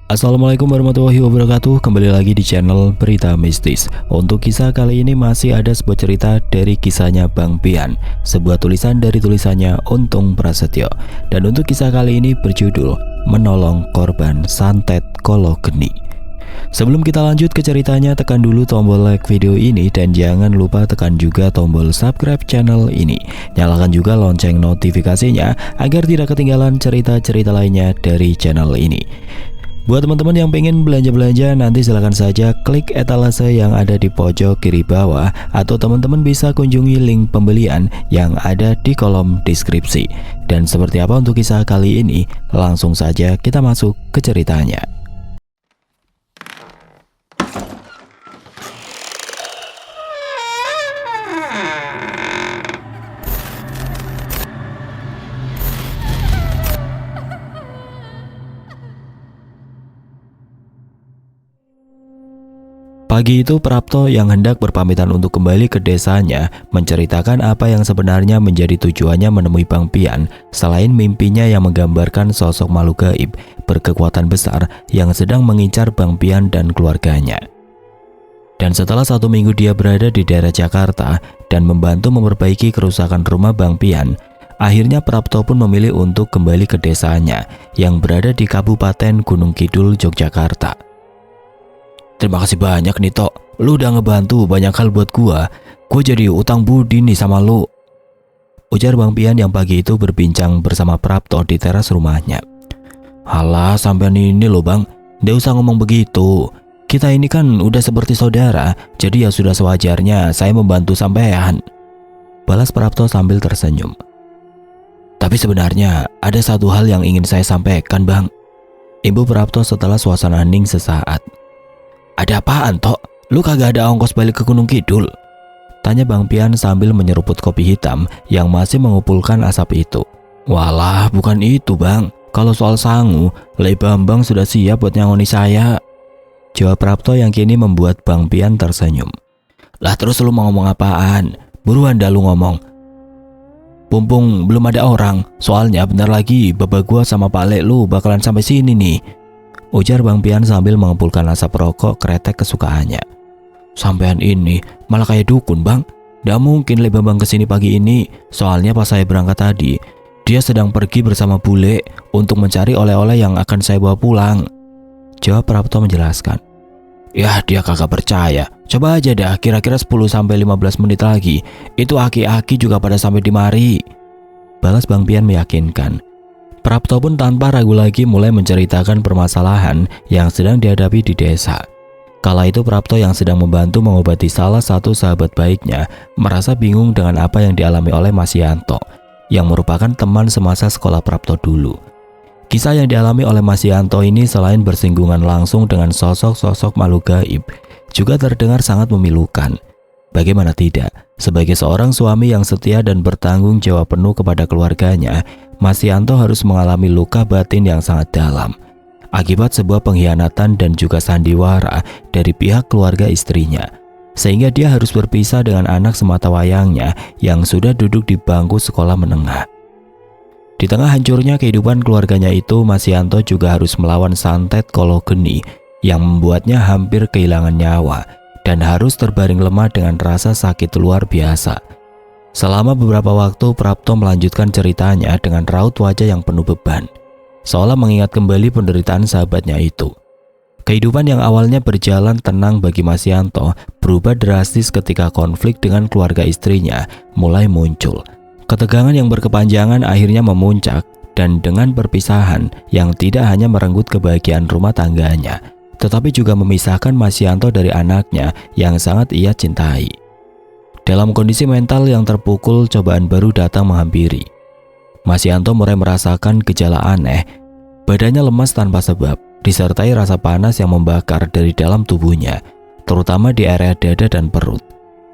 Assalamualaikum warahmatullahi wabarakatuh. Kembali lagi di channel Berita Mistis. Untuk kisah kali ini masih ada sebuah cerita dari kisahnya Bang Pian, sebuah tulisan dari tulisannya Untung Prasetyo. Dan untuk kisah kali ini berjudul Menolong Korban Santet Kolo Geni. Sebelum kita lanjut ke ceritanya, tekan dulu tombol like video ini dan jangan lupa tekan juga tombol subscribe channel ini. Nyalakan juga lonceng notifikasinya agar tidak ketinggalan cerita-cerita lainnya dari channel ini. Buat teman-teman yang pengen belanja-belanja, nanti silahkan saja klik etalase yang ada di pojok kiri bawah, atau teman-teman bisa kunjungi link pembelian yang ada di kolom deskripsi. Dan seperti apa untuk kisah kali ini, langsung saja kita masuk ke ceritanya. Pagi itu Prapto yang hendak berpamitan untuk kembali ke desanya menceritakan apa yang sebenarnya menjadi tujuannya menemui Bang Pian, selain mimpinya yang menggambarkan sosok makhluk gaib berkekuatan besar yang sedang mengincar Bang Pian dan keluarganya. Dan setelah 1 minggu dia berada di daerah Jakarta dan membantu memperbaiki kerusakan rumah Bang Pian, akhirnya Prapto pun memilih untuk kembali ke desanya yang berada di Kabupaten Gunung Kidul, Yogyakarta. Terima kasih banyak nih Tok, lu udah ngebantu banyak hal buat gua jadi utang budi nih sama lu, ujar Bang Pian yang pagi itu berbincang bersama Prapto di teras rumahnya. Halah, sampean ini loh Bang, nggak usah ngomong begitu. Kita ini kan udah seperti saudara, jadi ya sudah sewajarnya saya membantu sampean, balas Prapto sambil tersenyum. Tapi sebenarnya ada satu hal yang ingin saya sampaikan Bang, imbu Prapto setelah suasana hening sesaat. Ada apaan Tok? Lu kagak ada ongkos balik ke Gunung Kidul? Tanya Bang Pian sambil menyeruput kopi hitam yang masih mengupulkan asap itu. Walah, bukan itu Bang. Kalau soal sangu, Lei Bambang sudah siap buat nyangoni saya, jawab Prapto yang kini membuat Bang Pian tersenyum. Lah terus lu mau ngomong apaan? Buruan dah lu ngomong. Pumpung belum ada orang, soalnya bentar lagi babak gua sama Pak Lek lu bakalan sampai sini nih, ujar Bang Pian sambil mengepulkan asap rokok kretek kesukaannya. Sampean ini malah kayak dukun Bang. Gak mungkin Lek Bambang kesini pagi ini, soalnya pas saya berangkat tadi dia sedang pergi bersama bule untuk mencari oleh-oleh yang akan saya bawa pulang, jawab Prapto menjelaskan. Ya dia kagak percaya, coba aja dah kira-kira 10-15 menit lagi itu aki-aki juga pada sampai di mari, balas Bang Pian meyakinkan. Prapto pun tanpa ragu lagi mulai menceritakan permasalahan yang sedang dihadapi di desa. Kala itu Prapto yang sedang membantu mengobati salah satu sahabat baiknya merasa bingung dengan apa yang dialami oleh Mas Yanto, yang merupakan teman semasa sekolah Prapto dulu. Kisah yang dialami oleh Mas Yanto ini selain bersinggungan langsung dengan sosok-sosok makhluk gaib, juga terdengar sangat memilukan. Bagaimana tidak, sebagai seorang suami yang setia dan bertanggung jawab penuh kepada keluarganya, Mas Yanto harus mengalami luka batin yang sangat dalam akibat sebuah pengkhianatan dan juga sandiwara dari pihak keluarga istrinya, sehingga dia harus berpisah dengan anak sematawayangnya yang sudah duduk di bangku sekolah menengah. Di tengah hancurnya kehidupan keluarganya itu, Mas Yanto juga harus melawan santet Kolo Geni yang membuatnya hampir kehilangan nyawa dan harus terbaring lemah dengan rasa sakit luar biasa. Selama beberapa waktu Prapto melanjutkan ceritanya dengan raut wajah yang penuh beban, seolah mengingat kembali penderitaan sahabatnya itu. Kehidupan yang awalnya berjalan tenang bagi Mas Yanto berubah drastis ketika konflik dengan keluarga istrinya mulai muncul. Ketegangan yang berkepanjangan akhirnya memuncak, dan dengan perpisahan yang tidak hanya merenggut kebahagiaan rumah tangganya, tetapi juga memisahkan Mas Yanto dari anaknya yang sangat ia cintai. Dalam kondisi mental yang terpukul, cobaan baru datang menghampiri. Mas Yanto mulai merasakan gejala aneh, badannya lemas tanpa sebab, disertai rasa panas yang membakar dari dalam tubuhnya, terutama di area dada dan perut.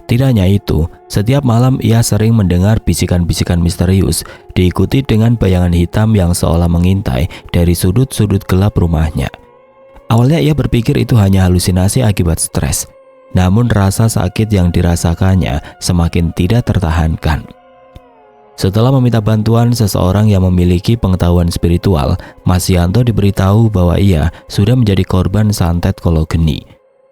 Tidak hanya itu, setiap malam ia sering mendengar bisikan-bisikan misterius, diikuti dengan bayangan hitam yang seolah mengintai dari sudut-sudut gelap rumahnya. Awalnya ia berpikir itu hanya halusinasi akibat stres, namun rasa sakit yang dirasakannya semakin tidak tertahankan. Setelah meminta bantuan seseorang yang memiliki pengetahuan spiritual, Mas Yanto diberitahu bahwa ia sudah menjadi korban santet kologeni,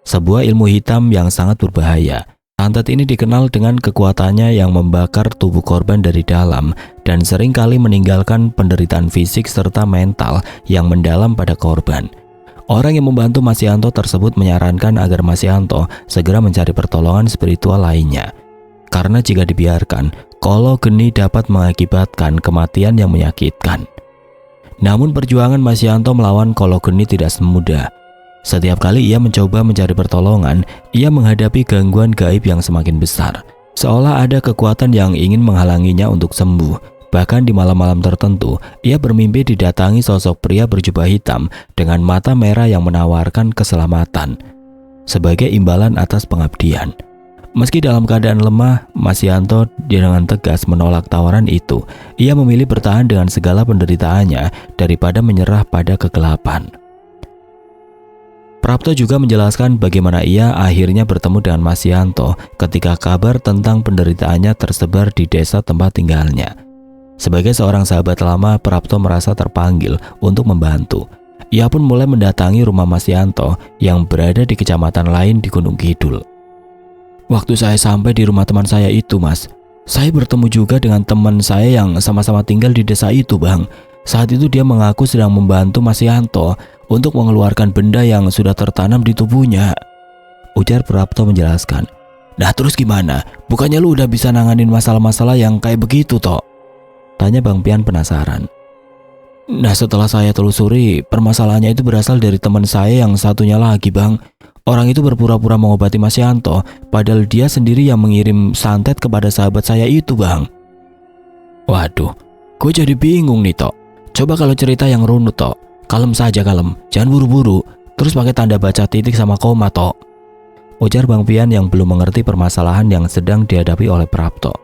sebuah ilmu hitam yang sangat berbahaya. Santet ini dikenal dengan kekuatannya yang membakar tubuh korban dari dalam dan seringkali meninggalkan penderitaan fisik serta mental yang mendalam pada korban. Orang yang membantu Mas Yanto tersebut menyarankan agar Mas Yanto segera mencari pertolongan spiritual lainnya. Karena jika dibiarkan, kologeni dapat mengakibatkan kematian yang menyakitkan. Namun perjuangan Mas Yanto melawan kologeni tidak semudah. Setiap kali ia mencoba mencari pertolongan, ia menghadapi gangguan gaib yang semakin besar. Seolah ada kekuatan yang ingin menghalanginya untuk sembuh. Bahkan di malam-malam tertentu, ia bermimpi didatangi sosok pria berjubah hitam dengan mata merah yang menawarkan keselamatan sebagai imbalan atas pengabdian. Meski dalam keadaan lemah, Mas Yanto dengan tegas menolak tawaran itu. Ia memilih bertahan dengan segala penderitaannya daripada menyerah pada kegelapan. Prapto juga menjelaskan bagaimana ia akhirnya bertemu dengan Mas Yanto ketika kabar tentang penderitaannya tersebar di desa tempat tinggalnya. Sebagai seorang sahabat lama, Prapto merasa terpanggil untuk membantu. Ia pun mulai mendatangi rumah Mas Yanto yang berada di kecamatan lain di Gunung Kidul. Waktu saya sampai di rumah teman saya itu, Mas, saya bertemu juga dengan teman saya yang sama-sama tinggal di desa itu, Bang. Saat itu dia mengaku sedang membantu Mas Yanto untuk mengeluarkan benda yang sudah tertanam di tubuhnya. Ujar Prapto menjelaskan. Nah terus gimana? Bukannya lu udah bisa nanganin masalah-masalah yang kayak begitu, toh? Tanya Bang Pian penasaran. Nah setelah saya telusuri, permasalahannya itu berasal dari teman saya yang satunya lagi, Bang. Orang itu berpura-pura mengobati Mas Yanto, padahal dia sendiri yang mengirim santet kepada sahabat saya itu, Bang. Waduh, gue jadi bingung nih, Tok. Coba kalau cerita yang runut, Tok. Kalem saja, kalem. Jangan buru-buru. Terus pakai tanda baca titik sama koma, Tok. Ujar Bang Pian yang belum mengerti permasalahan yang sedang dihadapi oleh Prapto.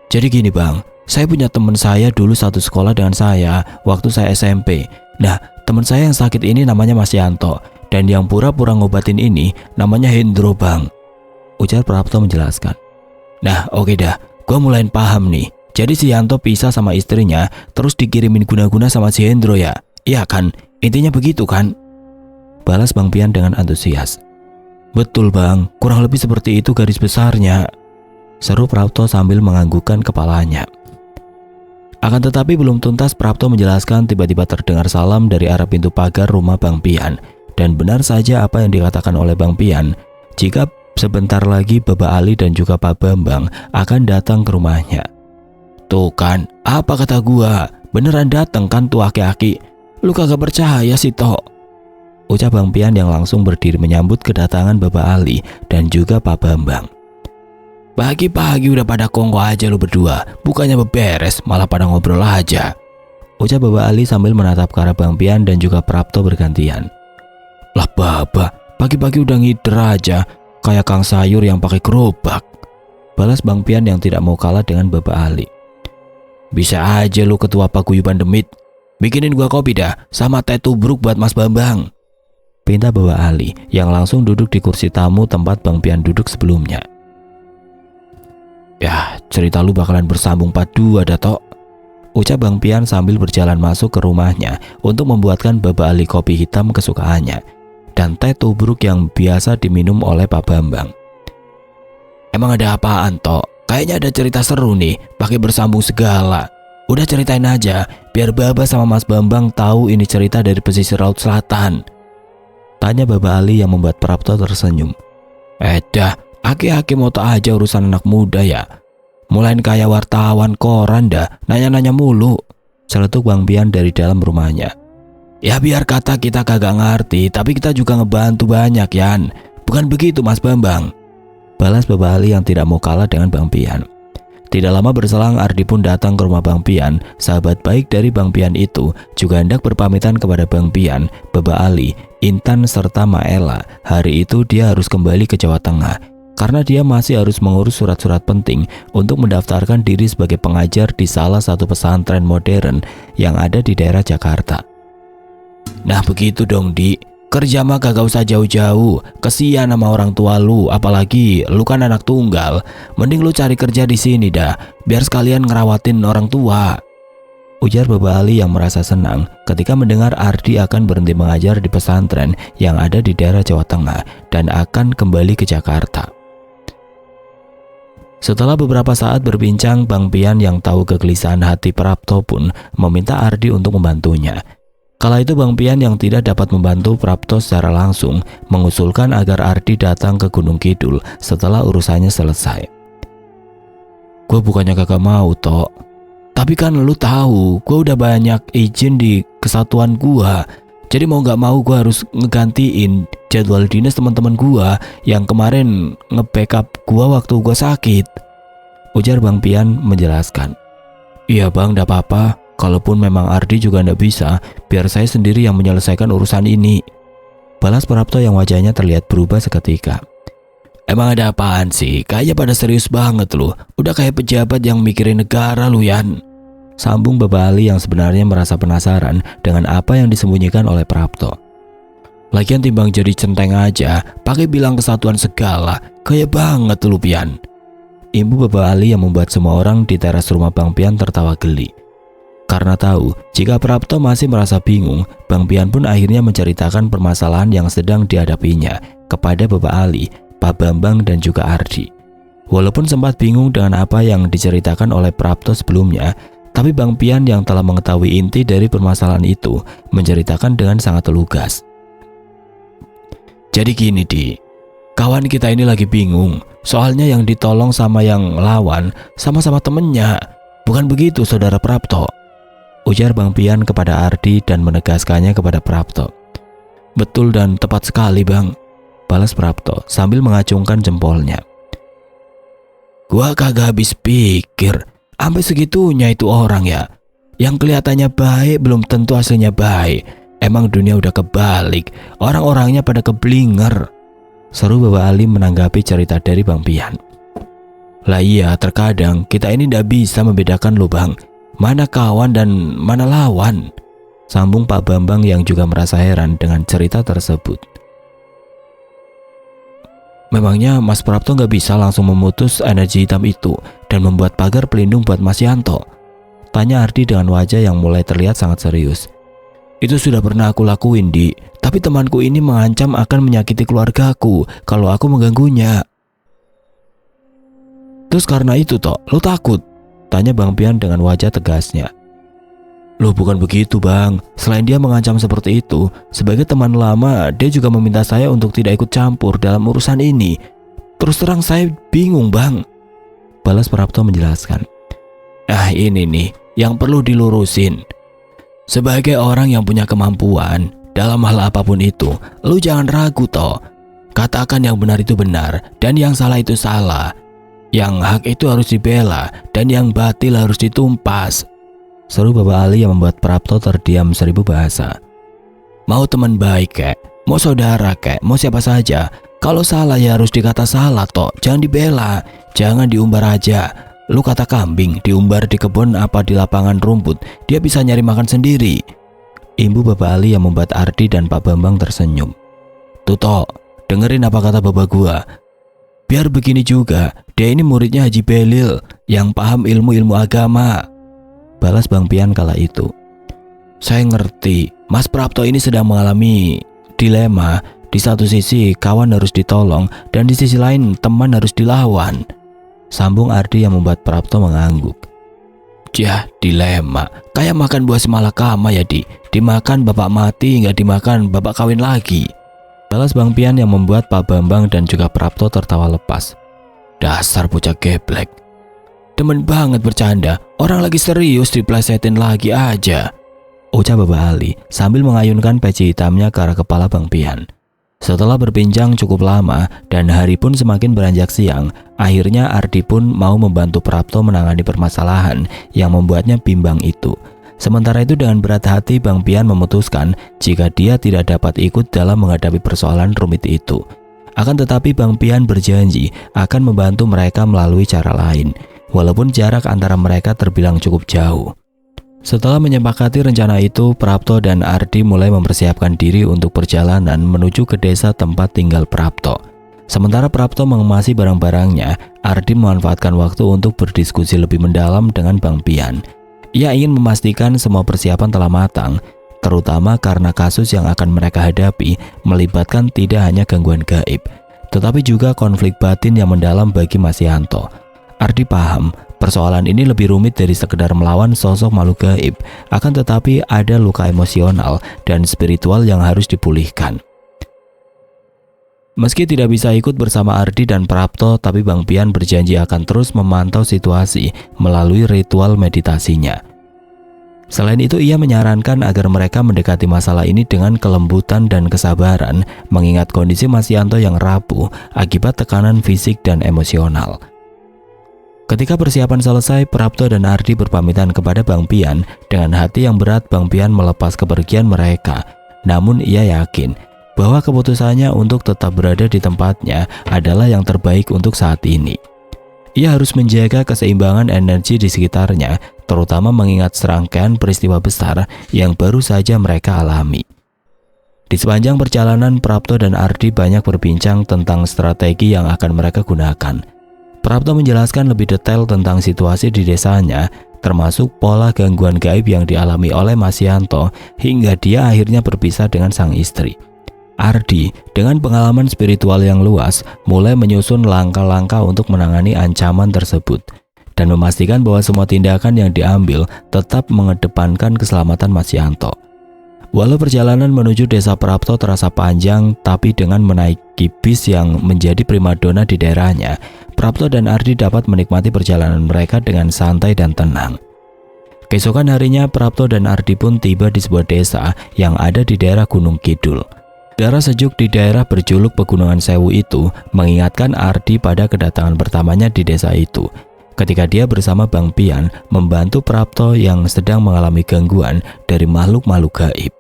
Jadi gini, Bang. Saya punya teman saya dulu satu sekolah dengan saya waktu saya SMP. Nah, teman saya yang sakit ini namanya Mas Yanto. Dan yang pura-pura ngobatin ini namanya Hendro, Bang. Ujar Prapto menjelaskan. Nah oke dah, gue mulai paham nih. Jadi si Yanto pisah sama istrinya, terus dikirimin guna-guna sama si Hendro ya? Iya kan? Intinya begitu kan? Balas Bang Pian dengan antusias. Betul, Bang, kurang lebih seperti itu garis besarnya. Seru Prapto sambil menganggukkan kepalanya. Akan tetapi belum tuntas Prapto menjelaskan, tiba-tiba terdengar salam dari arah pintu pagar rumah Bang Pian. Dan benar saja apa yang dikatakan oleh Bang Pian, jika sebentar lagi Baba Ali dan juga Pak Bambang akan datang ke rumahnya. Tuh kan, apa kata gua? Beneran datang kan tuh aki-aki? Lu kagak percaya sih, Tok? Ucap Bang Pian yang langsung berdiri menyambut kedatangan Baba Ali dan juga Pak Bambang. Pagi-pagi udah pada kongko aja lu berdua, bukannya beberes malah pada ngobrol aja. Ucap Baba Ali sambil menatap ke arah Bang Pian dan juga Prapto bergantian. Lah Baba, pagi-pagi udah ngider aja, kayak Kang Sayur yang pakai gerobak. Balas Bang Pian yang tidak mau kalah dengan Baba Ali. Bisa aja lu ketua paguyuban demit. Bikinin gua kopi dah, sama teh tubruk buat Mas Bambang. Pinta Baba Ali yang langsung duduk di kursi tamu tempat Bang Pian duduk sebelumnya. Ya, cerita lu bakalan bersambung part 2 dah, Tok. Ucap Bang Pian sambil berjalan masuk ke rumahnya untuk membuatkan Baba Ali kopi hitam kesukaannya dan teh tubruk yang biasa diminum oleh Pak Bambang. Emang ada apaan, Tok? Kayaknya ada cerita seru nih, pakai bersambung segala. Udah ceritain aja, biar Baba sama Mas Bambang tahu ini cerita dari pesisir Laut Selatan. Tanya Baba Ali yang membuat Prapto tersenyum. Dah, aki-aki moto aja urusan anak muda ya. Mulain kayak wartawan koran dah, nanya-nanya mulu. Celetuk Bang Pian dari dalam rumahnya. Ya biar kata kita kagak ngerti, tapi kita juga ngebantu banyak, Yan. Bukan begitu, Mas Bambang? Balas Baba Ali yang tidak mau kalah dengan Bang Pian. Tidak lama berselang, Ardi pun datang ke rumah Bang Pian. Sahabat baik dari Bang Pian itu juga hendak berpamitan kepada Bang Pian, Baba Ali, Intan serta Maela. Hari itu dia harus kembali ke Jawa Tengah karena dia masih harus mengurus surat-surat penting untuk mendaftarkan diri sebagai pengajar di salah satu pesantren modern yang ada di daerah Jakarta. Nah begitu dong, Di. Kerja mah kagak usah jauh-jauh, kesian sama orang tua lu, apalagi lu kan anak tunggal. Mending lu cari kerja di sini dah, biar sekalian ngerawatin orang tua. Ujar Bapak Ali yang merasa senang ketika mendengar Ardi akan berhenti mengajar di pesantren yang ada di daerah Jawa Tengah dan akan kembali ke Jakarta. Setelah beberapa saat berbincang, Bang Pian yang tahu kegelisahan hati Prapto pun meminta Ardi untuk membantunya. Kala itu Bang Pian yang tidak dapat membantu Prapto secara langsung mengusulkan agar Ardi datang ke Gunung Kidul setelah urusannya selesai. Gue bukannya kagak mau Tok, tapi kan lu tahu gue udah banyak izin di kesatuan gue. Jadi mau gak mau gue harus ngegantiin jadwal dinas teman-teman gue yang kemarin nge-backup gue waktu gue sakit. Ujar Bang Pian menjelaskan. Iya bang, gak apa-apa. Kalaupun memang Ardi juga ndak bisa, biar saya sendiri yang menyelesaikan urusan ini. Balas Prapto yang wajahnya terlihat berubah seketika. Emang ada apaan sih? Kayaknya pada serius banget lu. Udah kayak pejabat yang mikirin negara lu, Yan. Sambung Bapak Ali yang sebenarnya merasa penasaran dengan apa yang disembunyikan oleh Prapto. Lagian timbang jadi centeng aja, pakai bilang kesatuan segala. Kayak banget lu, Pian. Imbu Bapak Ali yang membuat semua orang di teras rumah Bang Pian tertawa geli. Karena tahu jika Prapto masih merasa bingung, Bang Pian pun akhirnya menceritakan permasalahan yang sedang dihadapinya kepada Bapak Ali, Pak Bambang dan juga Ardi. Walaupun sempat bingung dengan apa yang diceritakan oleh Prapto sebelumnya, tapi Bang Pian yang telah mengetahui inti dari permasalahan itu menceritakan dengan sangat lugas. Jadi gini Di, kawan kita ini lagi bingung, soalnya yang ditolong sama yang lawan sama-sama temennya. Bukan begitu saudara Prapto? Ujar Bang Pian kepada Ardi dan menegaskannya kepada Prapto. Betul dan tepat sekali bang, balas Prapto sambil mengacungkan jempolnya. Gua kagak habis pikir, sampai segitunya itu orang ya. Yang kelihatannya baik belum tentu aslinya baik. Emang dunia udah kebalik, orang-orangnya pada keblinger. Seru Bapak Ali menanggapi cerita dari Bang Pian. Lah iya, terkadang kita ini ndak bisa membedakan loh bang, mana kawan dan mana lawan. Sambung Pak Bambang yang juga merasa heran dengan cerita tersebut. Memangnya Mas Prapto nggak bisa langsung memutus energi hitam itu dan membuat pagar pelindung buat Mas Yanto? Tanya Ardi dengan wajah yang mulai terlihat sangat serius. Itu sudah pernah aku lakuin Di, tapi temanku ini mengancam akan menyakiti keluargaku kalau aku mengganggunya. Terus karena itu toh, lo takut? Tanya Bang Pian dengan wajah tegasnya. Loh bukan begitu bang, selain dia mengancam seperti itu, sebagai teman lama dia juga meminta saya untuk tidak ikut campur dalam urusan ini. Terus terang saya bingung bang, balas Prapto menjelaskan. Ini nih yang perlu dilurusin. Sebagai orang yang punya kemampuan dalam hal apapun itu, lu jangan ragu toh. Katakan yang benar itu benar dan yang salah itu salah. Yang hak itu harus dibela dan yang batil harus ditumpas. Seru Bapak Ali yang membuat Prapto terdiam 1000 bahasa. Mau teman baik kek, mau saudara kek, mau siapa saja, kalau salah ya harus dikata salah toh, jangan dibela, jangan diumbar aja. Lu kata kambing diumbar di kebun apa di lapangan rumput, dia bisa nyari makan sendiri. Imbu Bapak Ali yang membuat Ardi dan Pak Bambang tersenyum. Tuh toh, dengerin apa kata bapak gua. Biar begini juga, dia ini muridnya Haji Belil yang paham ilmu-ilmu agama. Balas Bang Pian kala itu. Saya ngerti, Mas Prapto ini sedang mengalami dilema. Di satu sisi kawan harus ditolong dan di sisi lain teman harus dilawan. Sambung Ardi yang membuat Prapto mengangguk. Jah, dilema. Kayak makan buah semalakama ya Di. Dimakan bapak mati, nggak dimakan bapak kawin lagi. Balas Bang Pian yang membuat Pak Bambang dan juga Prapto tertawa lepas. Dasar bocah geblek. Demen banget bercanda, orang lagi serius diplesetin lagi aja. Ucap Bapak Ali sambil mengayunkan peci hitamnya ke arah kepala Bang Pian. Setelah berbincang cukup lama dan hari pun semakin beranjak siang, akhirnya Ardi pun mau membantu Prapto menangani permasalahan yang membuatnya bimbang itu. Sementara itu dengan berat hati Bang Pian memutuskan jika dia tidak dapat ikut dalam menghadapi persoalan rumit itu. Akan tetapi Bang Pian berjanji akan membantu mereka melalui cara lain, walaupun jarak antara mereka terbilang cukup jauh. Setelah menyepakati rencana itu, Prapto dan Ardi mulai mempersiapkan diri untuk perjalanan menuju ke desa tempat tinggal Prapto. Sementara Prapto mengemasi barang-barangnya, Ardi memanfaatkan waktu untuk berdiskusi lebih mendalam dengan Bang Pian. Ia ingin memastikan semua persiapan telah matang, terutama karena kasus yang akan mereka hadapi melibatkan tidak hanya gangguan gaib, tetapi juga konflik batin yang mendalam bagi Mas Yanto. Ardi paham, persoalan ini lebih rumit dari sekedar melawan sosok makhluk gaib, akan tetapi ada luka emosional dan spiritual yang harus dipulihkan. Meski tidak bisa ikut bersama Ardi dan Prapto, tapi Bang Pian berjanji akan terus memantau situasi melalui ritual meditasinya. Selain itu, ia menyarankan agar mereka mendekati masalah ini dengan kelembutan dan kesabaran, mengingat kondisi Mas Yanto yang rapuh akibat tekanan fisik dan emosional. Ketika persiapan selesai, Prapto dan Ardi berpamitan kepada Bang Pian. Dengan hati yang berat, Bang Pian melepas kepergian mereka. Namun ia yakin bahwa keputusannya untuk tetap berada di tempatnya adalah yang terbaik untuk saat ini. Ia harus menjaga keseimbangan energi di sekitarnya, terutama mengingat serangkaian peristiwa besar yang baru saja mereka alami. Di sepanjang perjalanan, Prapto dan Ardi banyak berbincang tentang strategi yang akan mereka gunakan. Prapto menjelaskan lebih detail tentang situasi di desanya, termasuk pola gangguan gaib yang dialami oleh Mas Yanto hingga dia akhirnya berpisah dengan sang istri. Ardi dengan pengalaman spiritual yang luas mulai menyusun langkah-langkah untuk menangani ancaman tersebut dan memastikan bahwa semua tindakan yang diambil tetap mengedepankan keselamatan Mas Yanto. Walau perjalanan menuju desa Prapto terasa panjang, tapi dengan menaiki bis yang menjadi primadona di daerahnya, Prapto dan Ardi dapat menikmati perjalanan mereka dengan santai dan tenang. Keesokan harinya, Prapto dan Ardi pun tiba di sebuah desa yang ada di daerah Gunung Kidul. Udara sejuk di daerah berjuluk Pegunungan Sewu itu mengingatkan Ardi pada kedatangan pertamanya di desa itu, ketika dia bersama Bang Pian membantu Prapto yang sedang mengalami gangguan dari makhluk-makhluk gaib.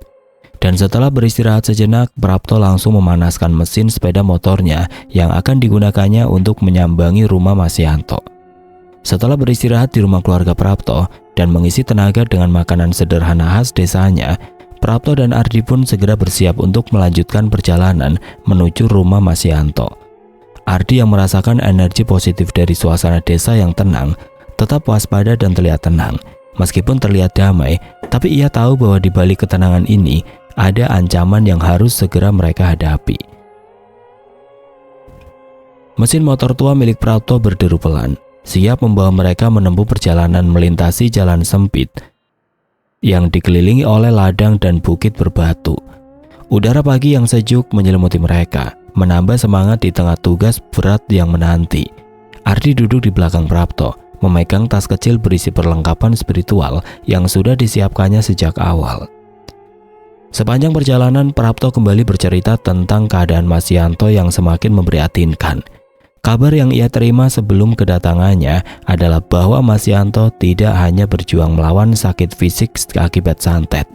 Dan setelah beristirahat sejenak, Prapto langsung memanaskan mesin sepeda motornya yang akan digunakannya untuk menyambangi rumah Mas Yanto. Setelah beristirahat di rumah keluarga Prapto dan mengisi tenaga dengan makanan sederhana khas desanya, Prapto dan Ardi pun segera bersiap untuk melanjutkan perjalanan menuju rumah Mas Yanto. Ardi yang merasakan energi positif dari suasana desa yang tenang, tetap waspada dan terlihat tenang. Meskipun terlihat damai, tapi ia tahu bahwa di balik ketenangan ini ada ancaman yang harus segera mereka hadapi. Mesin motor tua milik Prapto berderu pelan, siap membawa mereka menempuh perjalanan melintasi jalan sempit yang dikelilingi oleh ladang dan bukit berbatu. Udara pagi yang sejuk menyelimuti mereka, menambah semangat di tengah tugas berat yang menanti. Ardi duduk di belakang Prapto, memegang tas kecil berisi perlengkapan spiritual yang sudah disiapkannya sejak awal. Sepanjang perjalanan, Prapto kembali bercerita tentang keadaan Mas Yanto yang semakin memprihatinkan. Kabar yang ia terima sebelum kedatangannya adalah bahwa Mas Yanto tidak hanya berjuang melawan sakit fisik akibat santet,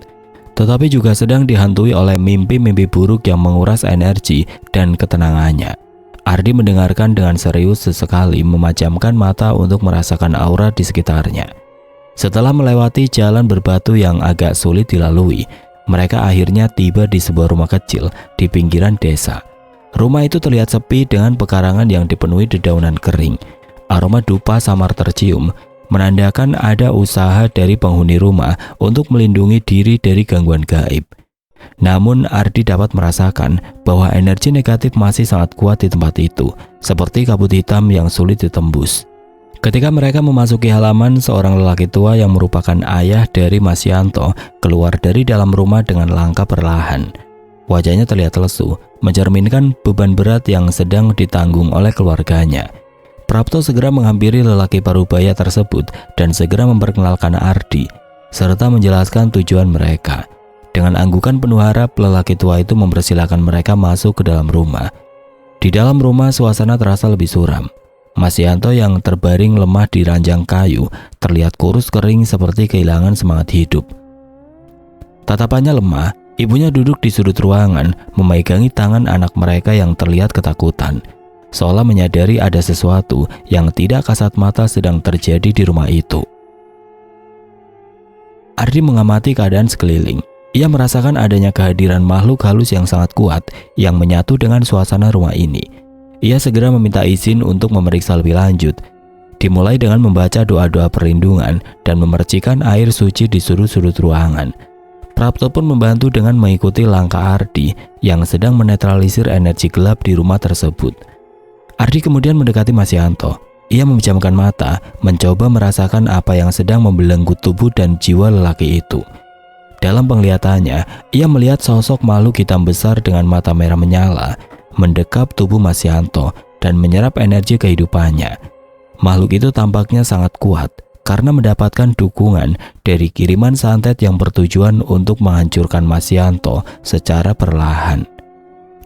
tetapi juga sedang dihantui oleh mimpi-mimpi buruk yang menguras energi dan ketenangannya. Ardi mendengarkan dengan serius, sesekali memejamkan mata untuk merasakan aura di sekitarnya. Setelah melewati jalan berbatu yang agak sulit dilalui, mereka akhirnya tiba di sebuah rumah kecil di pinggiran desa. Rumah itu terlihat sepi dengan pekarangan yang dipenuhi dedaunan kering. Aroma dupa samar tercium, menandakan ada usaha dari penghuni rumah untuk melindungi diri dari gangguan gaib. Namun Ardi dapat merasakan bahwa energi negatif masih sangat kuat di tempat itu, seperti kabut hitam yang sulit ditembus. Ketika mereka memasuki halaman, seorang lelaki tua yang merupakan ayah dari Mas Yanto keluar dari dalam rumah dengan langkah perlahan. Wajahnya terlihat lesu, mencerminkan beban berat yang sedang ditanggung oleh keluarganya. Prapto segera menghampiri lelaki parubaya tersebut dan segera memperkenalkan Ardi, serta menjelaskan tujuan mereka. Dengan anggukan penuh harap, lelaki tua itu mempersilahkan mereka masuk ke dalam rumah. Di dalam rumah, suasana terasa lebih suram. Mas Yanto yang terbaring lemah di ranjang kayu terlihat kurus kering seperti kehilangan semangat hidup. Tatapannya lemah. Ibunya duduk di sudut ruangan, memegangi tangan anak mereka yang terlihat ketakutan, seolah menyadari ada sesuatu yang tidak kasat mata sedang terjadi di rumah itu. Ardi mengamati keadaan sekeliling. Ia merasakan adanya kehadiran makhluk halus yang sangat kuat yang menyatu dengan suasana rumah ini. Ia segera meminta izin untuk memeriksa lebih lanjut. Dimulai dengan membaca doa-doa perlindungan dan memercikan air suci di sudut-sudut ruangan. Prapto pun membantu dengan mengikuti langkah Ardi yang sedang menetralisir energi gelap di rumah tersebut. Ardi kemudian mendekati Mas Yanto. Ia memejamkan mata, mencoba merasakan apa yang sedang membelenggu tubuh dan jiwa lelaki itu. Dalam penglihatannya, ia melihat sosok makhluk hitam besar dengan mata merah menyala, mendekap tubuh Mas Yanto dan menyerap energi kehidupannya. Makhluk itu tampaknya sangat kuat karena mendapatkan dukungan dari kiriman santet yang bertujuan untuk menghancurkan Mas Yanto secara perlahan.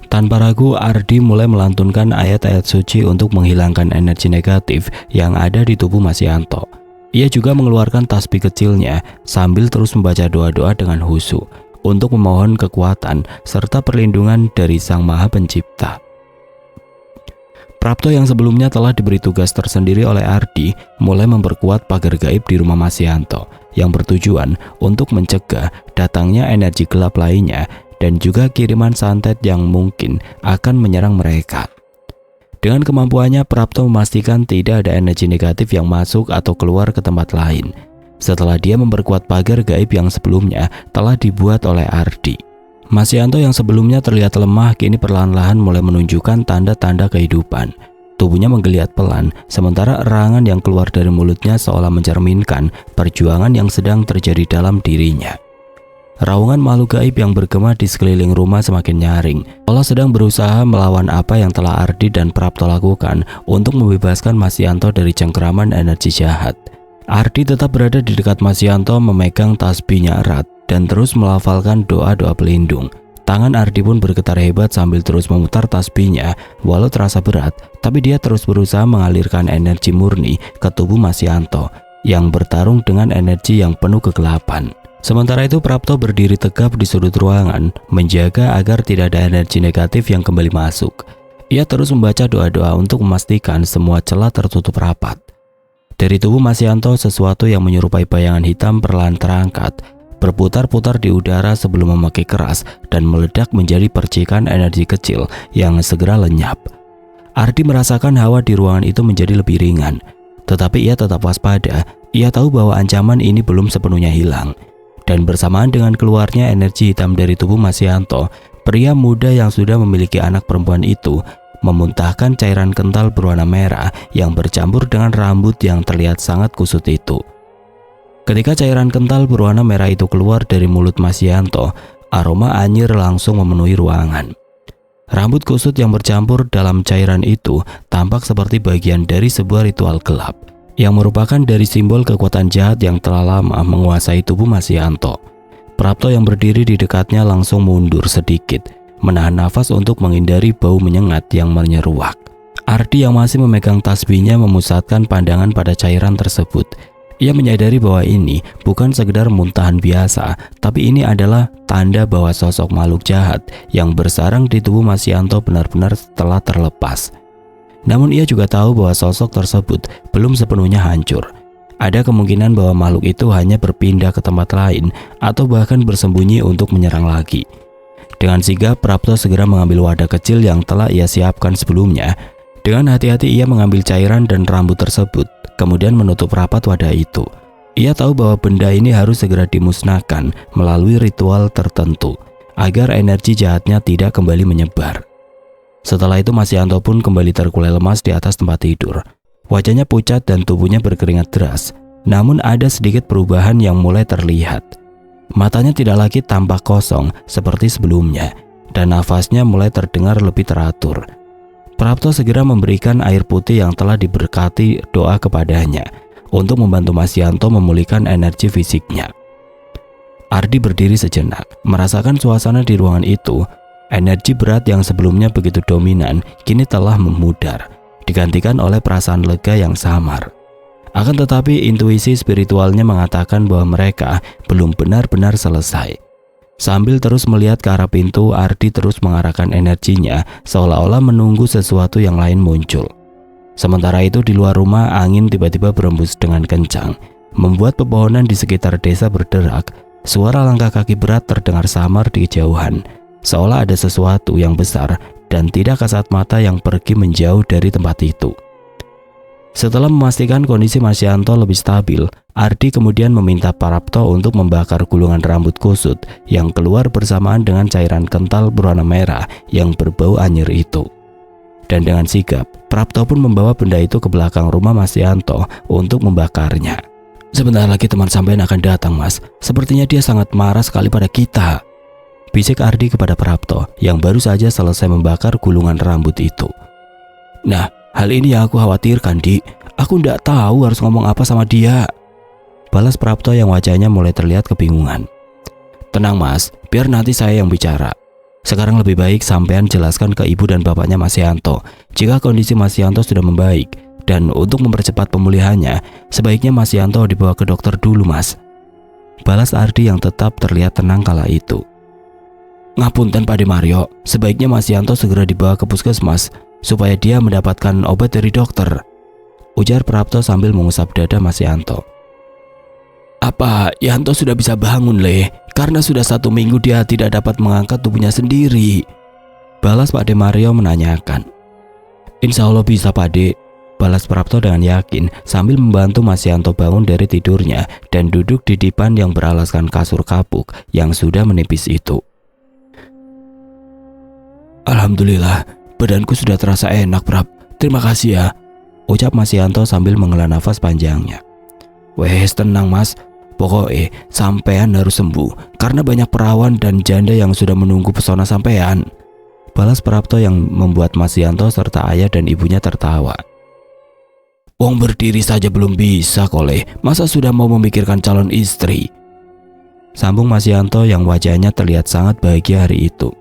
Tanpa ragu, Ardi mulai melantunkan ayat-ayat suci untuk menghilangkan energi negatif yang ada di tubuh Mas Yanto. Ia juga mengeluarkan tasbih kecilnya sambil terus membaca doa-doa dengan khusyuk untuk memohon kekuatan serta perlindungan dari Sang Maha Pencipta. Prapto yang sebelumnya telah diberi tugas tersendiri oleh Ardi mulai memperkuat pagar gaib di rumah Mas Yanto yang bertujuan untuk mencegah datangnya energi gelap lainnya dan juga kiriman santet yang mungkin akan menyerang mereka. Dengan kemampuannya, Prapto memastikan tidak ada energi negatif yang masuk atau keluar ke tempat lain. Setelah dia memperkuat pagar gaib yang sebelumnya telah dibuat oleh Ardi, Mas Yanto yang sebelumnya terlihat lemah kini perlahan-lahan mulai menunjukkan tanda-tanda kehidupan. Tubuhnya menggeliat pelan, sementara erangan yang keluar dari mulutnya seolah mencerminkan perjuangan yang sedang terjadi dalam dirinya. Raungan makhluk gaib yang bergema di sekeliling rumah semakin nyaring, seolah sedang berusaha melawan apa yang telah Ardi dan Prapto lakukan untuk membebaskan Mas Yanto dari cengkeraman energi jahat. Ardi tetap berada di dekat Mas Yanto memegang tasbihnya erat dan terus melafalkan doa-doa pelindung. Tangan Ardi pun bergetar hebat sambil terus memutar tasbihnya. Walau terasa berat, tapi dia terus berusaha mengalirkan energi murni ke tubuh Mas Yanto yang bertarung dengan energi yang penuh kegelapan. Sementara itu Prapto berdiri tegap di sudut ruangan, menjaga agar tidak ada energi negatif yang kembali masuk. Ia terus membaca doa-doa untuk memastikan semua celah tertutup rapat. Dari tubuh Mas Yanto, sesuatu yang menyerupai bayangan hitam perlahan terangkat, berputar-putar di udara sebelum memakai keras dan meledak menjadi percikan energi kecil yang segera lenyap. Ardi merasakan hawa di ruangan itu menjadi lebih ringan, tetapi ia tetap waspada. Ia tahu bahwa ancaman ini belum sepenuhnya hilang. Dan bersamaan dengan keluarnya energi hitam dari tubuh Mas Yanto, pria muda yang sudah memiliki anak perempuan itu memuntahkan cairan kental berwarna merah yang bercampur dengan rambut yang terlihat sangat kusut itu. Ketika cairan kental berwarna merah itu keluar dari mulut Mas Yanto, aroma anyir langsung memenuhi ruangan. Rambut kusut yang bercampur dalam cairan itu tampak seperti bagian dari sebuah ritual gelap, yang merupakan dari simbol kekuatan jahat yang telah lama menguasai tubuh Mas Yanto. Prapto yang berdiri di dekatnya langsung mundur sedikit, menahan nafas untuk menghindari bau menyengat yang menyeruak. Ardi yang masih memegang tasbihnya memusatkan pandangan pada cairan tersebut. Ia menyadari bahwa ini bukan sekedar muntahan biasa, tapi ini adalah tanda bahwa sosok makhluk jahat yang bersarang di tubuh Mas Yanto benar-benar telah terlepas. Namun ia juga tahu bahwa sosok tersebut belum sepenuhnya hancur. Ada kemungkinan bahwa makhluk itu hanya berpindah ke tempat lain atau bahkan bersembunyi untuk menyerang lagi. Dengan sigap, Prapto segera mengambil wadah kecil yang telah ia siapkan sebelumnya. Dengan hati-hati ia mengambil cairan dan rambut tersebut, kemudian menutup rapat wadah itu. Ia tahu bahwa benda ini harus segera dimusnahkan melalui ritual tertentu, agar energi jahatnya tidak kembali menyebar. Setelah itu Mas Yanto pun kembali terkulai lemas di atas tempat tidur. Wajahnya pucat dan tubuhnya berkeringat deras. Namun ada sedikit perubahan yang mulai terlihat. Matanya tidak lagi tampak kosong seperti sebelumnya, dan nafasnya mulai terdengar lebih teratur. Prapto segera memberikan air putih yang telah diberkati doa kepadanya untuk membantu Mas Yanto memulihkan energi fisiknya. Ardi berdiri sejenak, merasakan suasana di ruangan itu. Energi berat yang sebelumnya begitu dominan kini telah memudar, digantikan oleh perasaan lega yang samar. Akan tetapi intuisi spiritualnya mengatakan bahwa mereka belum benar-benar selesai. Sambil terus melihat ke arah pintu, Ardi terus mengarahkan energinya seolah-olah menunggu sesuatu yang lain muncul. Sementara itu di luar rumah, angin tiba-tiba berembus dengan kencang, membuat pepohonan di sekitar desa berderak. Suara langkah kaki berat terdengar samar di kejauhan, seolah ada sesuatu yang besar dan tidak kasat mata yang pergi menjauh dari tempat itu. Setelah memastikan kondisi Masyanto lebih stabil, Ardi kemudian meminta Prapto untuk membakar gulungan rambut kusut yang keluar bersamaan dengan cairan kental berwarna merah yang berbau anyir itu. Dan dengan sigap, Prapto pun membawa benda itu ke belakang rumah Masyanto untuk membakarnya. "Sebentar lagi teman sampean akan datang, Mas. Sepertinya dia sangat marah sekali pada kita," bisik Ardi kepada Prapto yang baru saja selesai membakar gulungan rambut itu. "Nah, hal ini yang aku khawatirkan, Di. Aku ndak tahu harus ngomong apa sama dia," balas Prapto yang wajahnya mulai terlihat kebingungan. "Tenang, Mas, biar nanti saya yang bicara. Sekarang lebih baik sampean jelaskan ke ibu dan bapaknya Masyanto jika kondisi Masyanto sudah membaik. Dan untuk mempercepat pemulihannya, sebaiknya Masyanto dibawa ke dokter dulu, Mas," balas Ardi yang tetap terlihat tenang kala itu. "Ngapunten Pak De Mario, sebaiknya Masyanto segera dibawa ke puskesmas supaya dia mendapatkan obat dari dokter," ujar Prapto sambil mengusap dada Masyanto. "Apa Yanto sudah bisa bangun, Le? Karena sudah 1 minggu dia tidak dapat mengangkat tubuhnya sendiri," balas Pak De Mario menanyakan. "Insya Allah bisa, Pak De," balas Prapto dengan yakin sambil membantu Masyanto bangun dari tidurnya dan duduk di dipan yang beralaskan kasur kapuk yang sudah menipis itu. "Alhamdulillah, badanku sudah terasa enak, Prap. Terima kasih ya," ucap Masyanto sambil menghela nafas panjangnya. "Wes tenang, Mas. Pokoknya sampean harus sembuh karena banyak perawan dan janda yang sudah menunggu pesona sampean," balas Prapto yang membuat Masyanto serta ayah dan ibunya tertawa. "Wong berdiri saja belum bisa, Kole. Masa sudah mau memikirkan calon istri?" sambung Masyanto yang wajahnya terlihat sangat bahagia hari itu.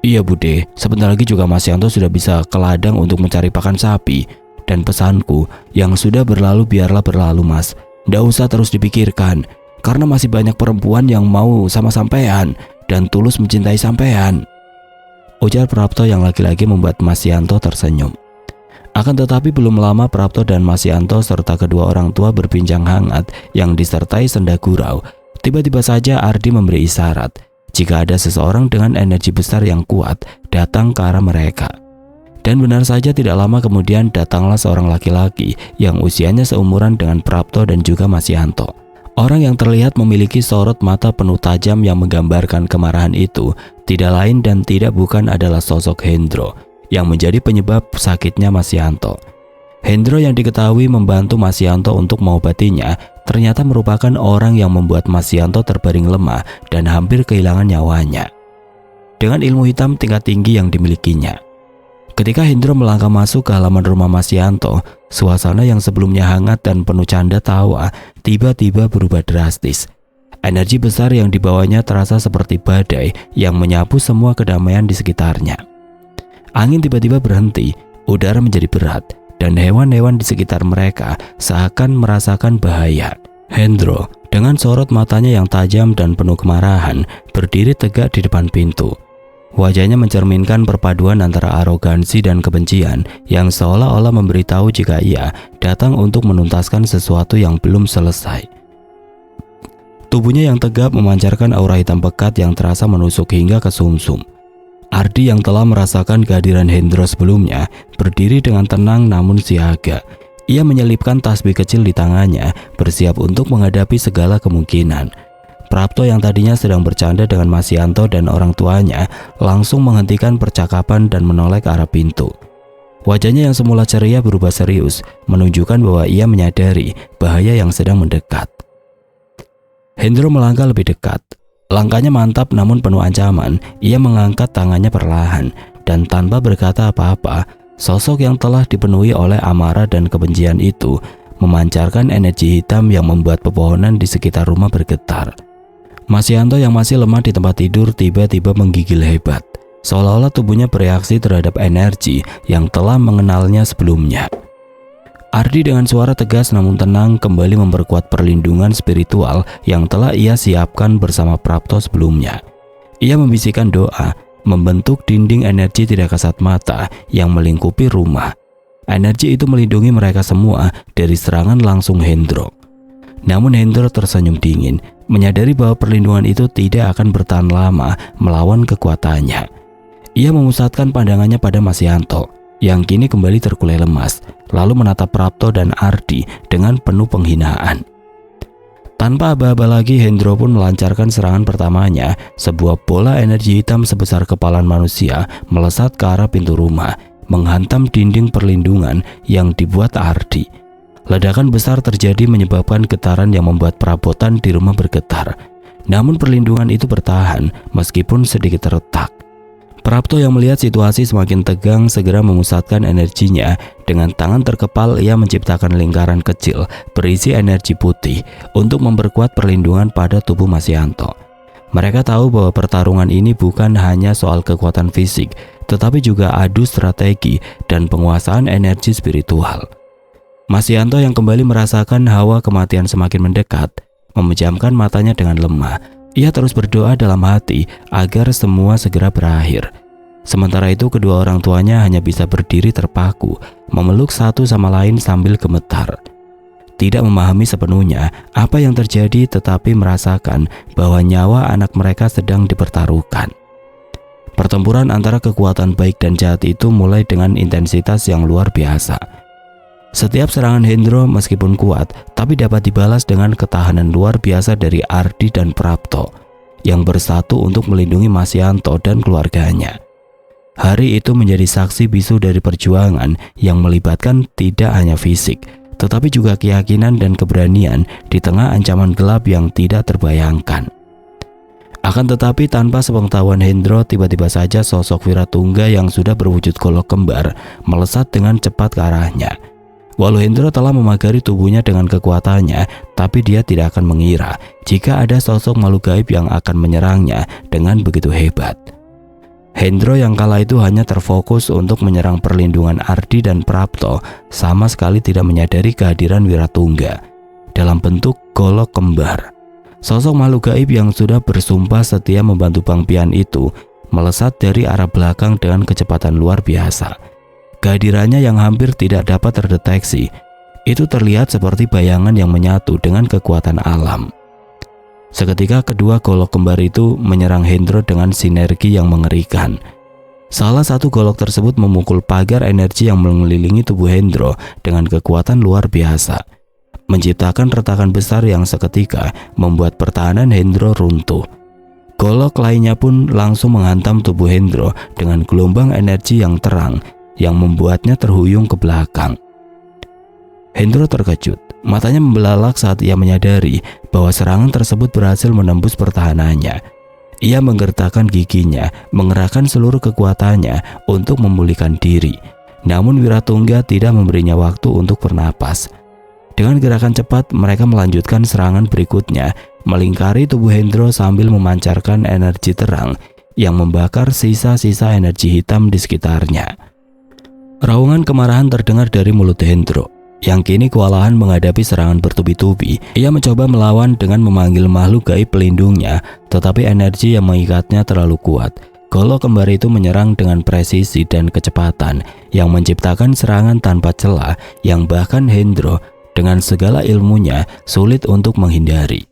"Iya, Bude. Sebentar lagi juga Masyanto sudah bisa ke ladang untuk mencari pakan sapi. Dan pesanku, yang sudah berlalu biarlah berlalu, Mas. Nggak usah terus dipikirkan, karena masih banyak perempuan yang mau sama sampean dan tulus mencintai sampean," ujar Prapto yang lagi-lagi membuat Masyanto tersenyum. Akan tetapi belum lama Prapto dan Masyanto serta kedua orang tua berbincang hangat yang disertai senda gurau. Tiba-tiba saja Ardi memberi isyarat jika ada seseorang dengan energi besar yang kuat datang ke arah mereka. Dan benar saja tidak lama kemudian datanglah seorang laki-laki yang usianya seumuran dengan Prapto dan juga Masyanto. Orang yang terlihat memiliki sorot mata penuh tajam yang menggambarkan kemarahan itu tidak lain dan tidak bukan adalah sosok Hendro yang menjadi penyebab sakitnya Masyanto. Hendro yang diketahui membantu Masyanto untuk mengobatinya ternyata merupakan orang yang membuat Masyanto terbaring lemah dan hampir kehilangan nyawanya. Dengan ilmu hitam tingkat tinggi yang dimilikinya, ketika Hendro melangkah masuk ke halaman rumah Masyanto, suasana yang sebelumnya hangat dan penuh canda tawa tiba-tiba berubah drastis. Energi besar yang dibawanya terasa seperti badai yang menyapu semua kedamaian di sekitarnya. Angin tiba-tiba berhenti, udara menjadi berat, dan hewan-hewan di sekitar mereka seakan merasakan bahaya. Hendro dengan sorot matanya yang tajam dan penuh kemarahan berdiri tegak di depan pintu. Wajahnya mencerminkan perpaduan antara arogansi dan kebencian yang seolah-olah memberitahu jika ia datang untuk menuntaskan sesuatu yang belum selesai. Tubuhnya yang tegap memancarkan aura hitam pekat yang terasa menusuk hingga ke sumsum. Ardi yang telah merasakan kehadiran Hendro sebelumnya berdiri dengan tenang namun siaga. Ia menyelipkan tasbih kecil di tangannya, bersiap untuk menghadapi segala kemungkinan. Prapto yang tadinya sedang bercanda dengan Masyanto dan orang tuanya langsung menghentikan percakapan dan menoleh ke arah pintu. Wajahnya yang semula ceria berubah serius, menunjukkan bahwa ia menyadari bahaya yang sedang mendekat. Hendro melangkah lebih dekat. Langkahnya mantap namun penuh ancaman. Ia mengangkat tangannya perlahan dan tanpa berkata apa-apa, sosok yang telah dipenuhi oleh amarah dan kebencian itu memancarkan energi hitam yang membuat pepohonan di sekitar rumah bergetar. Masyanto yang masih lemah di tempat tidur tiba-tiba menggigil hebat, seolah-olah tubuhnya bereaksi terhadap energi yang telah mengenalnya sebelumnya. Ardi dengan suara tegas namun tenang kembali memperkuat perlindungan spiritual yang telah ia siapkan bersama Prapto sebelumnya. Ia membisikkan doa, membentuk dinding energi tidak kasat mata yang melingkupi rumah. Energi itu melindungi mereka semua dari serangan langsung Hendro. Namun Hendro tersenyum dingin, menyadari bahwa perlindungan itu tidak akan bertahan lama melawan kekuatannya. Ia memusatkan pandangannya pada Masyanto yang kini kembali terkulai lemas, lalu menatap Prapto dan Ardi dengan penuh penghinaan. Tanpa aba-aba lagi, Hendro pun melancarkan serangan pertamanya. Sebuah bola energi hitam sebesar kepalan manusia melesat ke arah pintu rumah, menghantam dinding perlindungan yang dibuat Ardi. Ledakan besar terjadi menyebabkan getaran yang membuat perabotan di rumah bergetar. Namun perlindungan itu bertahan meskipun sedikit retak. Prapto yang melihat situasi semakin tegang segera memusatkan energinya. Dengan tangan terkepal ia menciptakan lingkaran kecil berisi energi putih untuk memperkuat perlindungan pada tubuh Masyanto. Mereka tahu bahwa pertarungan ini bukan hanya soal kekuatan fisik, tetapi juga adu strategi dan penguasaan energi spiritual. Masyanto yang kembali merasakan hawa kematian semakin mendekat, memejamkan matanya dengan lemah. Ia terus berdoa dalam hati agar semua segera berakhir. Sementara itu kedua orang tuanya hanya bisa berdiri terpaku, memeluk satu sama lain sambil gemetar. Tidak memahami sepenuhnya apa yang terjadi, tetapi merasakan bahwa nyawa anak mereka sedang dipertaruhkan. Pertempuran antara kekuatan baik dan jahat itu mulai dengan intensitas yang luar biasa. Setiap serangan Hendro meskipun kuat, tapi dapat dibalas dengan ketahanan luar biasa dari Ardi dan Prapto yang bersatu untuk melindungi Masyanto dan keluarganya. Hari itu menjadi saksi bisu dari perjuangan yang melibatkan tidak hanya fisik, tetapi juga keyakinan dan keberanian di tengah ancaman gelap yang tidak terbayangkan. Akan tetapi tanpa sepengetahuan Hendro, tiba-tiba saja sosok Wiratungga yang sudah berwujud golok kembar melesat dengan cepat ke arahnya. Walau Hendro telah memagari tubuhnya dengan kekuatannya, tapi dia tidak akan mengira jika ada sosok makhluk gaib yang akan menyerangnya dengan begitu hebat. Hendro yang kala itu hanya terfokus untuk menyerang perlindungan Ardi dan Prapto, sama sekali tidak menyadari kehadiran Wiratungga dalam bentuk golok kembar. Sosok makhluk gaib yang sudah bersumpah setia membantu Bang Pian itu melesat dari arah belakang dengan kecepatan luar biasa. Kehadirannya yang hampir tidak dapat terdeteksi itu terlihat seperti bayangan yang menyatu dengan kekuatan alam. Seketika kedua golok kembar itu menyerang Hendro dengan sinergi yang mengerikan. Salah satu golok tersebut memukul pagar energi yang mengelilingi tubuh Hendro dengan kekuatan luar biasa, menciptakan retakan besar yang seketika membuat pertahanan Hendro runtuh. Golok lainnya pun langsung menghantam tubuh Hendro dengan gelombang energi yang terang yang membuatnya terhuyung ke belakang. Hendro terkejut, matanya membelalak saat ia menyadari bahwa serangan tersebut berhasil menembus pertahanannya. Ia menggertakkan giginya, mengerahkan seluruh kekuatannya untuk memulihkan diri. Namun Wiratungga tidak memberinya waktu untuk bernapas. Dengan gerakan cepat, mereka melanjutkan serangan berikutnya, melingkari tubuh Hendro sambil memancarkan energi terang yang membakar sisa-sisa energi hitam di sekitarnya. Raungan kemarahan terdengar dari mulut Hendro yang kini kewalahan menghadapi serangan bertubi-tubi. Ia mencoba melawan dengan memanggil makhluk gaib pelindungnya, tetapi energi yang mengikatnya terlalu kuat. Golok kembar itu menyerang dengan presisi dan kecepatan yang menciptakan serangan tanpa celah yang bahkan Hendro dengan segala ilmunya sulit untuk menghindari.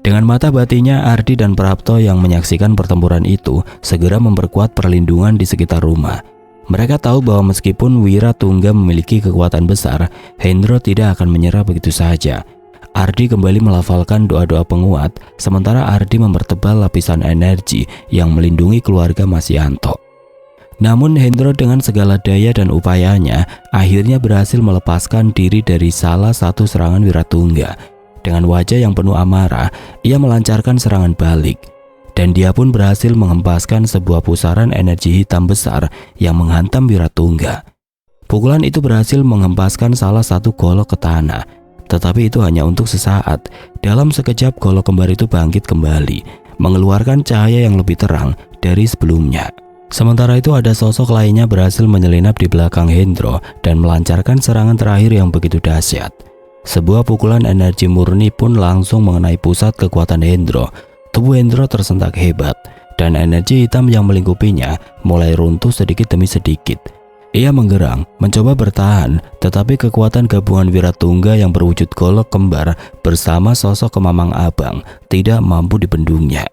Dengan mata batinnya, Ardi dan Prapto yang menyaksikan pertempuran itu segera memperkuat perlindungan di sekitar rumah. Mereka tahu bahwa meskipun Wiratungga memiliki kekuatan besar, Hendro tidak akan menyerah begitu saja. Ardi kembali melafalkan doa-doa penguat, sementara Ardi mempertebal lapisan energi yang melindungi keluarga Masyanto. Namun Hendro dengan segala daya dan upayanya akhirnya berhasil melepaskan diri dari salah satu serangan Wiratungga. Dengan wajah yang penuh amarah, ia melancarkan serangan balik. Dan dia pun berhasil menghempaskan sebuah pusaran energi hitam besar yang menghantam Wiratungga. Pukulan itu berhasil menghempaskan salah satu golok ke tanah, tetapi itu hanya untuk sesaat. Dalam sekejap golok kembar itu bangkit kembali, mengeluarkan cahaya yang lebih terang dari sebelumnya. Sementara itu ada sosok lainnya berhasil menyelinap di belakang Hendro dan melancarkan serangan terakhir yang begitu dahsyat. Sebuah pukulan energi murni pun langsung mengenai pusat kekuatan Hendro. Tubuh Hendro tersentak hebat dan energi hitam yang melingkupinya mulai runtuh sedikit demi sedikit. Ia menggerang, mencoba bertahan, tetapi kekuatan gabungan Wiratungga yang berwujud golok kembar bersama sosok Kemamang Abang tidak mampu dibendungnya.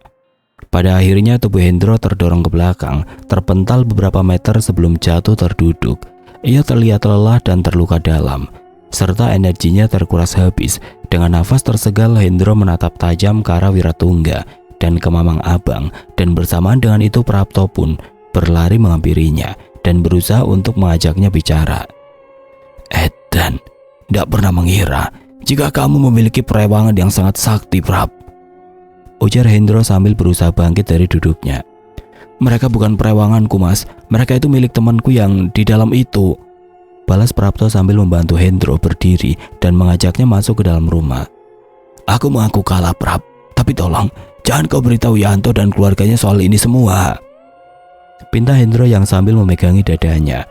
Pada akhirnya tubuh Hendro terdorong ke belakang, terpental beberapa meter sebelum jatuh terduduk. Ia terlihat lelah dan terluka dalam, serta energinya terkuras habis. Dengan nafas tersegal, Hendro menatap tajam ke arah Wiratungga dan Kemamang Abang, dan bersamaan dengan itu Prapto pun berlari menghampirinya dan berusaha untuk mengajaknya bicara. "Edan, tidak pernah mengira jika kamu memiliki perewangan yang sangat sakti, Prap," ujar Hendro sambil berusaha bangkit dari duduknya. "Mereka bukan perewanganku, Mas. Mereka itu milik temanku yang di dalam itu," balas Prapto sambil membantu Hendro berdiri dan mengajaknya masuk ke dalam rumah. "Aku mengaku kalah, Prap. Tapi tolong, jangan kau beritahu Yanto dan keluarganya soal ini semua," pinta Hendro yang sambil memegangi dadanya.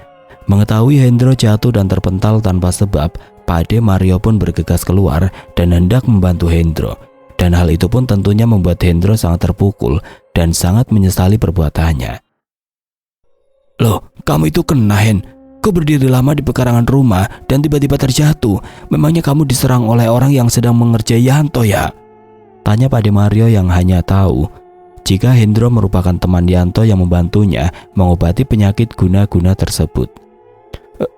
Mengetahui Hendro jatuh dan terpental tanpa sebab, Pade Mario pun bergegas keluar dan hendak membantu Hendro. Dan hal itu pun tentunya membuat Hendro sangat terpukul dan sangat menyesali perbuatannya. "Loh, kamu itu kena, Hen? Kau berdiri lama di pekarangan rumah dan tiba-tiba terjatuh. Memangnya kamu diserang oleh orang yang sedang mengerjai Yanto ya?" tanya Pade Mario yang hanya tahu jika Hendro merupakan teman Yanto yang membantunya mengobati penyakit guna-guna tersebut.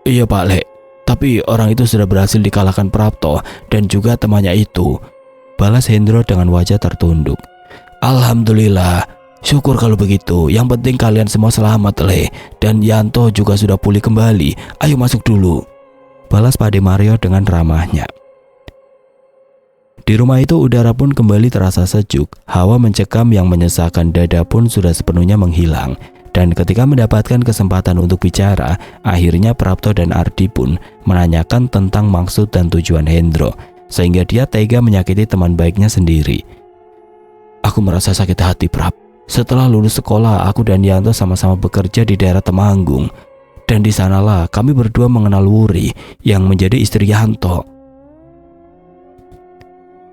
"Iya Pak Le, tapi orang itu sudah berhasil dikalahkan Prapto dan juga temannya itu," balas Hendro dengan wajah tertunduk. "Alhamdulillah, syukur kalau begitu. Yang penting kalian semua selamat, Le, dan Yanto juga sudah pulih kembali. Ayo masuk dulu," balas Pade Mario dengan ramahnya. Di rumah itu udara pun kembali terasa sejuk, hawa mencekam yang menyesakkan dada pun sudah sepenuhnya menghilang. Dan ketika mendapatkan kesempatan untuk bicara, akhirnya Prapto dan Ardi pun menanyakan tentang maksud dan tujuan Hendro, sehingga dia tega menyakiti teman baiknya sendiri. "Aku merasa sakit hati, Prap. Setelah lulus sekolah, aku dan Yanto sama-sama bekerja di daerah Temanggung. Dan di sanalah kami berdua mengenal Wuri yang menjadi istri Yanto.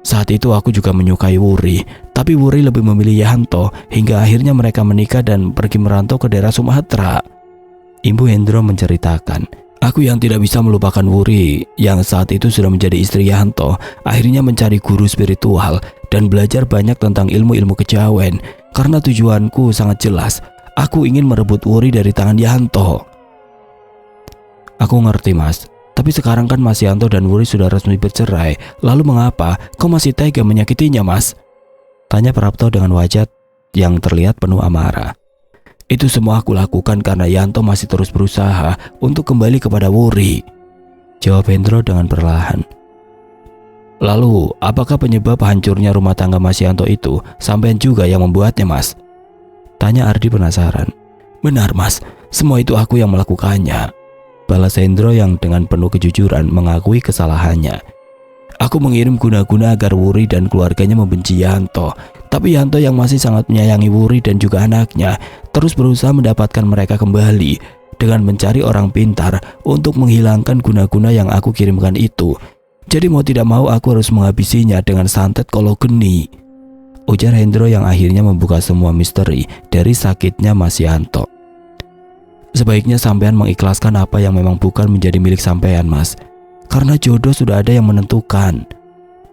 Saat itu aku juga menyukai Wuri, tapi Wuri lebih memilih Yanto hingga akhirnya mereka menikah dan pergi merantau ke daerah Sumatera," Ibu Hendro menceritakan. "Aku yang tidak bisa melupakan Wuri yang saat itu sudah menjadi istri Yanto, akhirnya mencari guru spiritual dan belajar banyak tentang ilmu-ilmu kejawen. Karena tujuanku sangat jelas, aku ingin merebut Wuri dari tangan Yanto." "Aku ngerti, Mas. Tapi sekarang kan Mas Yanto dan Wuri sudah resmi bercerai. Lalu mengapa kau masih tega menyakitinya, Mas?" tanya Prapto dengan wajah yang terlihat penuh amarah. "Itu semua aku lakukan karena Yanto masih terus berusaha untuk kembali kepada Wuri," jawab Hendro dengan perlahan. "Lalu apakah penyebab hancurnya rumah tangga Mas Yanto itu sampean juga yang membuatnya, Mas?" tanya Ardi penasaran. "Benar, Mas. Semua itu aku yang melakukannya," balas Hendro yang dengan penuh kejujuran mengakui kesalahannya. "Aku mengirim guna-guna agar Wuri dan keluarganya membenci Yanto. Tapi Yanto yang masih sangat menyayangi Wuri dan juga anaknya terus berusaha mendapatkan mereka kembali dengan mencari orang pintar untuk menghilangkan guna-guna yang aku kirimkan itu. Jadi mau tidak mau aku harus menghabisinya dengan santet kolo geni," ujar Hendro yang akhirnya membuka semua misteri dari sakitnya Mas Yanto. "Sebaiknya sampean mengikhlaskan apa yang memang bukan menjadi milik sampean, Mas. Karena jodoh sudah ada yang menentukan.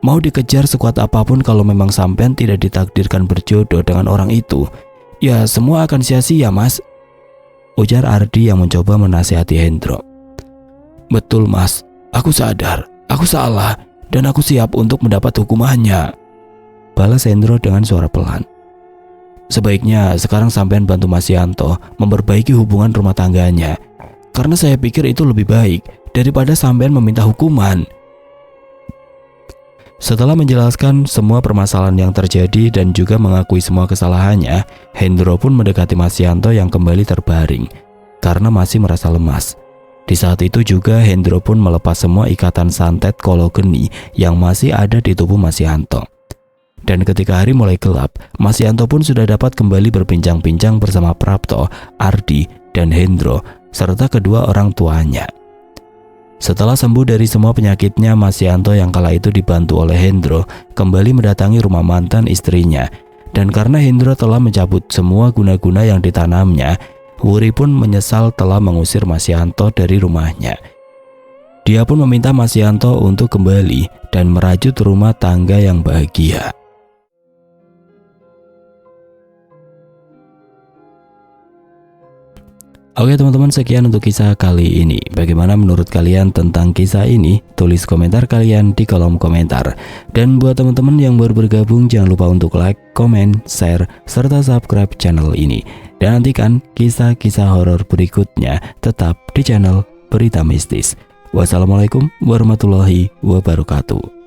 Mau dikejar sekuat apapun kalau memang sampean tidak ditakdirkan berjodoh dengan orang itu, ya semua akan sia-sia, Mas," ujar Ardi yang mencoba menasihati Hendro. "Betul, Mas. Aku sadar, aku salah, dan aku siap untuk mendapat hukumannya," balas Hendro dengan suara pelan. "Sebaiknya sekarang sampean bantu Mas Yanto memperbaiki hubungan rumah tangganya. Karena saya pikir itu lebih baik daripada sampean meminta hukuman." Setelah menjelaskan semua permasalahan yang terjadi dan juga mengakui semua kesalahannya, Hendro pun mendekati Mas Yanto yang kembali terbaring karena masih merasa lemas. Di saat itu juga Hendro pun melepas semua ikatan santet kolo geni yang masih ada di tubuh Mas Yanto. Dan ketika hari mulai gelap, Mas Yanto pun sudah dapat kembali berbincang-bincang bersama Prapto, Ardi, dan Hendro, serta kedua orang tuanya. Setelah sembuh dari semua penyakitnya, Mas Yanto yang kala itu dibantu oleh Hendro kembali mendatangi rumah mantan istrinya. Dan karena Hendro telah mencabut semua guna-guna yang ditanamnya, Wuri pun menyesal telah mengusir Mas Yanto dari rumahnya. Dia pun meminta Mas Yanto untuk kembali dan merajut rumah tangga yang bahagia. Oke teman-teman, sekian untuk kisah kali ini. Bagaimana menurut kalian tentang kisah ini? Tulis komentar kalian di kolom komentar. Dan buat teman-teman yang baru bergabung, jangan lupa untuk like, komen, share, serta subscribe channel ini. Dan nantikan kisah-kisah horor berikutnya tetap di channel Berita Mistis. Wassalamualaikum warahmatullahi wabarakatuh.